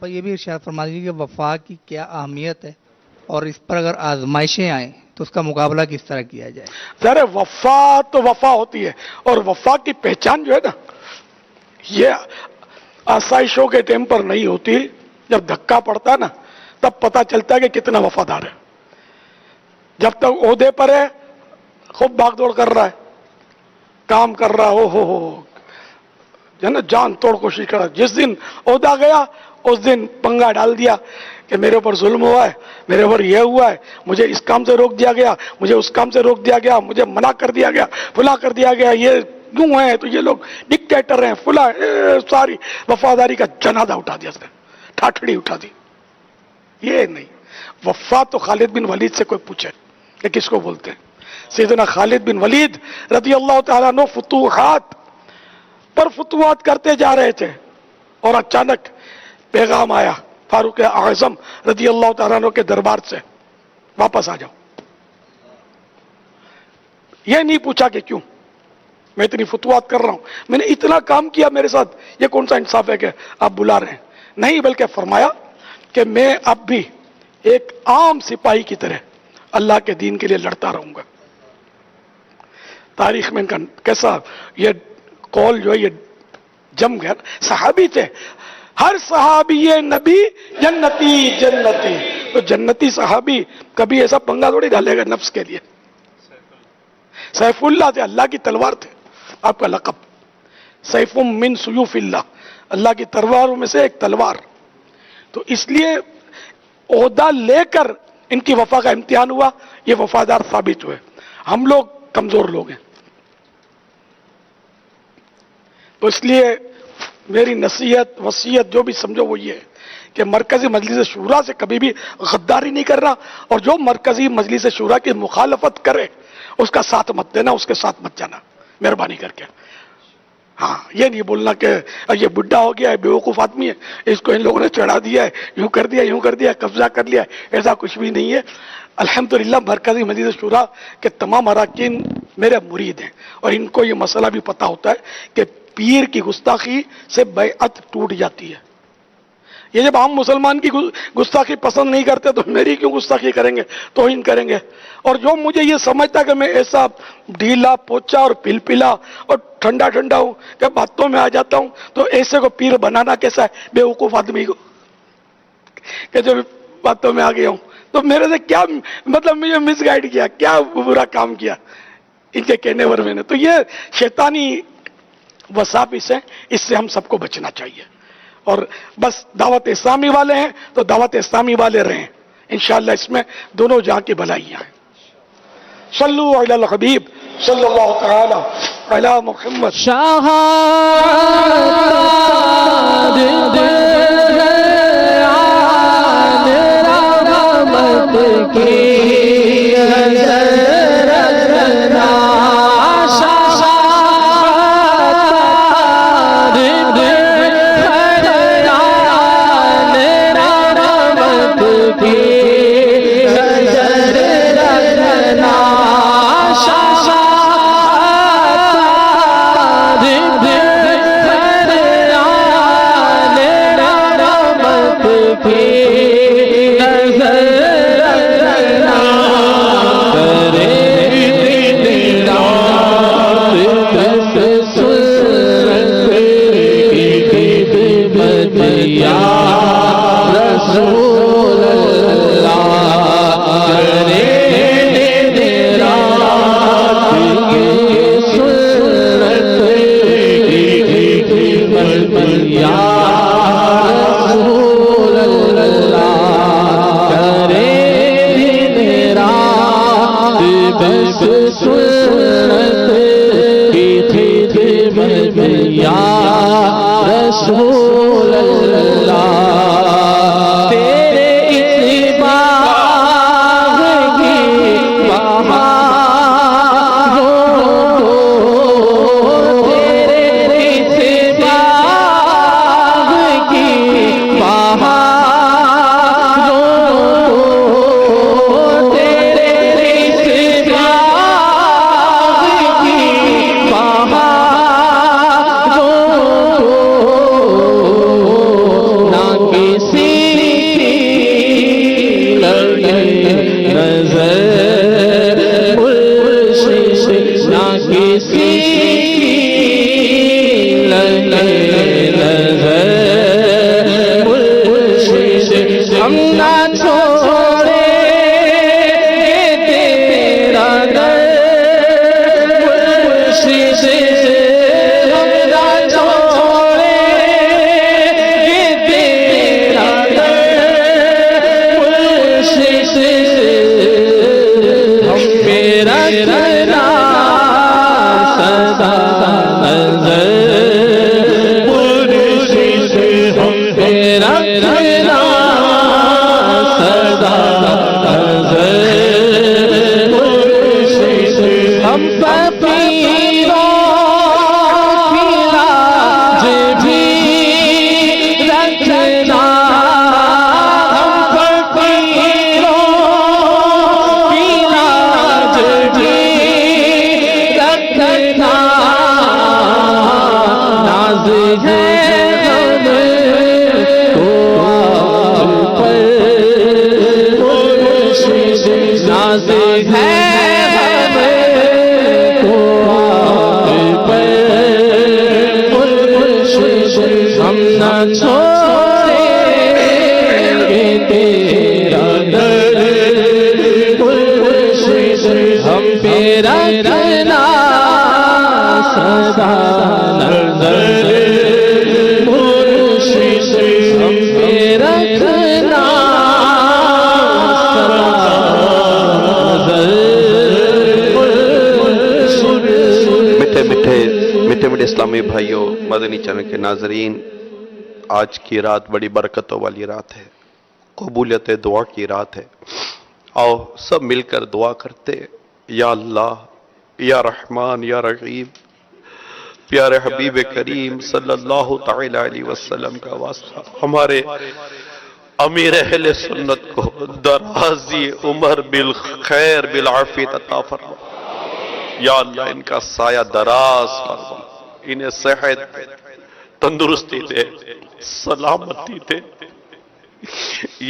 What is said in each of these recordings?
آپ یہ بھی ارشاد فرما دیجیے کہ وفا کی کیا اہمیت ہے اور اس پر اگر آزمائشیں آئیں تو اس کا مقابلہ کس طرح کیا جائے؟ ذرا وفا تو وفا ہوتی ہے، اور وفا کی پہچان جو ہے نا، یہ آسائشوں کے ٹائم پر نہیں ہوتی، جب دھکا پڑتا ہے نا تب پتا چلتا ہے کہ کتنا وفادار ہے۔ جب تک عہدے پر ہے خوب بھاگ دوڑ کر رہا ہے، کام کر رہا ہو جو ہے نا، جان توڑ کوشش کر رہا ہے۔ جس دن عہدہ گیا اس دن پنگا ڈال دیا کہ میرے اوپر ظلم ہوا ہے، میرے اوپر یہ ہوا ہے، مجھے اس کام سے روک دیا گیا، مجھے اس کام سے روک دیا گیا، مجھے منع کر دیا گیا، فلاں کر دیا گیا، یہ کیوں ہے تو یہ لوگ ڈکٹیٹر ہیں فلاں، ساری وفاداری کا جنازہ اٹھا دیا اس نے، ٹھاٹھڑی اٹھا دی۔ یہ نہیں، وفا تو خالد بن ولید سے کوئی پوچھے کہ کس کو بولتے ہیں۔ سیدنا خالد بن ولید رضی اللہ تعالیٰ عنہ فتوحات پر فتوحات کرتے جا رہے تھے، اور اچانک پیغام آیا فاروق اعظم رضی اللہ تعالیٰ عنہ کے دربار سے، واپس آ جاؤ۔ یہ نہیں پوچھا کہ کیوں، میں اتنی فتوحات کر رہا ہوں، میں نے اتنا کام کیا میرے ساتھ، یہ کون سا انصاف ہے کہ آپ بلا رہے ہیں؟ نہیں، بلکہ فرمایا کہ میں اب بھی ایک عام سپاہی کی طرح اللہ کے دین کے لیے لڑتا رہوں گا۔ تاریخ میں ان کا کیسا یہ قول جو ہے یہ جم گیا۔ صحابی تھے، ہر صحابی نبی جنتی جنتی، تو جنتی صحابی کبھی ایسا پنگا تھوڑی ڈالے گا نفس کے لیے۔ سیف اللہ تھے، اللہ کی تلوار تھے، آپ کا لقب سیف من سیوف اللہ، اللہ کی تلواروں میں سے ایک تلوار۔ تو اس لیے عہدہ لے کر ان کی وفا کا امتحان ہوا، یہ وفادار ثابت ہوئے۔ ہم لوگ کمزور لوگ ہیں، تو اس لیے میری نصیحت وصیت جو بھی سمجھو وہ یہ ہے کہ مرکزی مجلس شورا سے کبھی بھی غداری نہیں کرنا، اور جو مرکزی مجلس شورا کی مخالفت کرے اس کا ساتھ مت دینا، اس کے ساتھ مت جانا مہربانی کر کے۔ ہاں، یہ نہیں بولنا کہ یہ بڈھا ہو گیا ہے، بیوقوف آدمی ہے، اس کو ان لوگوں نے چڑھا دیا ہے، یوں کر دیا یوں کر دیا، قبضہ کر لیا، ایسا کچھ بھی نہیں ہے۔ الحمدللہ مرکزی مجلس شورا کے تمام اراکین میرے مرید ہیں، اور ان کو یہ مسئلہ بھی پتہ ہوتا ہے کہ پیر کی گستاخی سے بیعت ٹوٹ جاتی ہے۔ یہ جب عام مسلمان کی گستاخی پسند نہیں کرتے تو میری کیوں گستاخی کریں گے، توہین کریں گے؟ اور جو مجھے یہ سمجھتا کہ میں ایسا ڈھیلا پوچا اور پلپلا اور ٹھنڈا ٹھنڈا ہوں کہ باتوں میں آ جاتا ہوں، تو ایسے کو پیر بنانا کیسا ہے بیوقوف آدمی کو کہ جو باتوں میں آ گیا ہوں؟ تو میرے سے کیا مطلب، مجھے مس گائیڈ کیا، کیا برا کام کیا ان کے کہنے پر میں نے؟ تو یہ شیطانی وساوس ہیں، اس سے ہم سب کو بچنا چاہیے۔ اور بس دعوت اسلامی والے ہیں تو دعوت اسلامی والے رہیں، انشاءاللہ اس میں دونوں جہاں کی بھلائیاں ہیں۔ صلو علی الحبیب صلی اللہ تعالی علی محمد۔ چھوڑیں گے تیرا در مرشد ہم پہ رکھنا سدا نظر مرشد ہم پہ رکھنا میٹھے میٹھے اسلامی بھائیوں، مدنی چینل کے ناظرین، آج کی رات بڑی برکتوں والی رات ہے، قبولیت دعا کی رات ہے۔ آؤ سب مل کر دعا کرتے، یا اللہ، یا رحمان، یا رحیم، پیارے حبیب کریم صلی اللہ تعالی علیہ وسلم کا واسطہ ہمارے امیر اہل سنت کو درازی عمر بالخیر بالعافیت عطا فرما۔ یا اللہ ان کا سایہ دراز فرما، انہیں صحت، تندرستی دے، سلامتی دے۔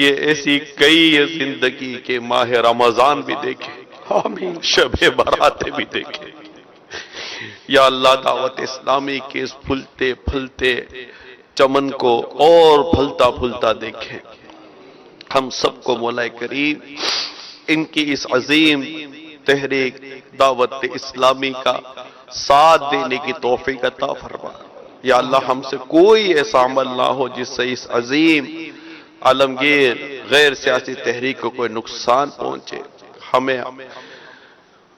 یہ ایسی کئی زندگی کے ماہ رمضان بھی دیکھے، آمین، شب براتیں بھی دیکھے۔ یا اللہ دعوت اسلامی کے اس پھلتے پھلتے چمن کو اور پھلتا پھلتا دیکھیں۔ ہم سب کو مولا کریم ان کی اس عظیم تحریک دعوت اسلامی کا ساتھ دینے کی توفیق عطا فرما۔ یا اللہ ہم سے کوئی ایسا عمل نہ ہو جس سے اس عظیم عالمگیر غیر سیاسی تحریک کو کوئی نقصان پہنچے۔ ہمیں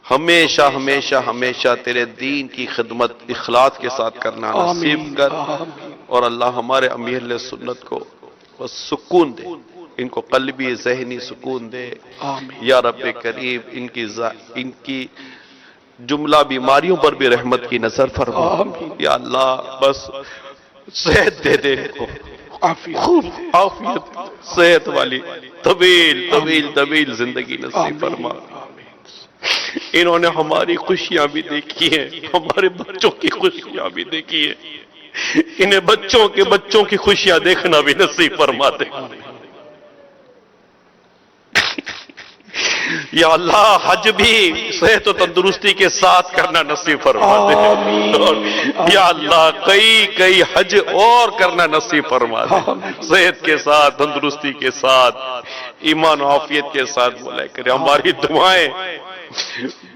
ہمیشہ ہمیشہ ہمیشہ تیرے دین کی خدمت اخلاص کے ساتھ کرنا نصیب کر، اور اللہ ہمارے امیر سنت کو بس سکون دے، ان کو قلبی ذہنی سکون دے۔ یا رب کریم ان کی جملہ بیماریوں پر بھی رحمت کی نظر فرما۔ یا اللہ بس صحت دے دے ان کو، خوب عافیت، صحت والی طویل طویل طویل زندگی نصیب فرما۔ انہوں نے ہماری خوشیاں بھی دیکھی ہیں، ہمارے بچوں کی خوشیاں بھی دیکھی ہیں، انہیں بچوں کی خوشیاں دیکھنا بھی نصیب فرما دے۔ یا اللہ حج بھی صحت و تندرستی کے ساتھ کرنا نصیب فرما دے۔ یا اللہ کئی حج اور کرنا نصیب فرما دے، صحت کے ساتھ، تندرستی کے ساتھ، ایمان و عافیت کے ساتھ۔ مولا کرے ہماری دعائیں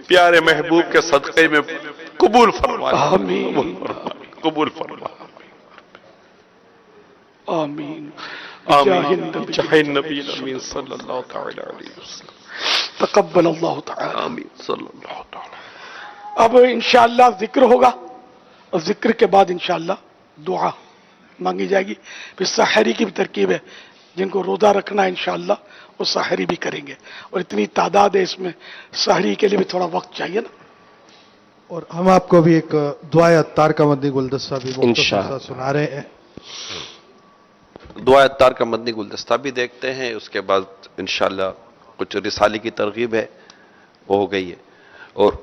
پیارے محبوب کے صدقے میں قبول فرما، قبول فرما۔ آمین، آمین جاہ نبی امین صلی اللہ تعالی علیہ وسلم۔ تقبل اللہ تعالی۔ آمین صلی اللہ تعالی۔ اب انشاءاللہ ذکر ہوگا، اور ذکر کے بعد انشاءاللہ دعا مانگی جائے گی۔ پھر سحری کی بھی ترکیب ہے، جن کو روزہ رکھنا ہے انشاءاللہ وہ سحری بھی کریں گے، اور اتنی تعداد ہے اس میں، سحری کے لیے بھی تھوڑا وقت چاہیے نا۔ اور ہم آپ کو بھی ایک دعائے عطار کا مدنی گلدستہ بھی مختصر سنا رہے ہیں۔ دعائے عطار کا مدنی گلدستہ بھی دیکھتے ہیں، اس کے بعد انشاءاللہ کچھ رسالے کی ترغیب ہے وہ ہو گئی ہے، اور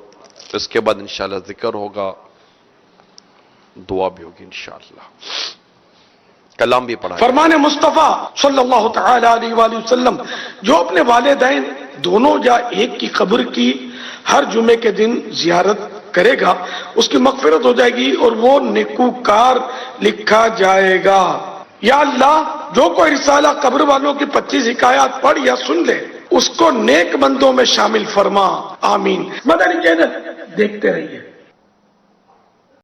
اس کے بعد انشاءاللہ ذکر ہوگا، دعا بھی ہوگی انشاءاللہ، کلام بھی پڑھا۔ فرمان مصطفیٰ صلی اللہ تعالی علیہ وآلہ وسلم، جو اپنے والدین دونوں یا ایک کی قبر کی ہر جمعے کے دن زیارت کرے گا اس کی مغفرت ہو جائے گی اور وہ نیکوکار لکھا جائے گا۔ یا اللہ جو کوئی رسالہ قبر والوں کی 25 حکایات پڑھ یا سن لے اس کو نیک بندوں میں شامل فرما، آمین۔ مدنی چینل دیکھتے رہیے۔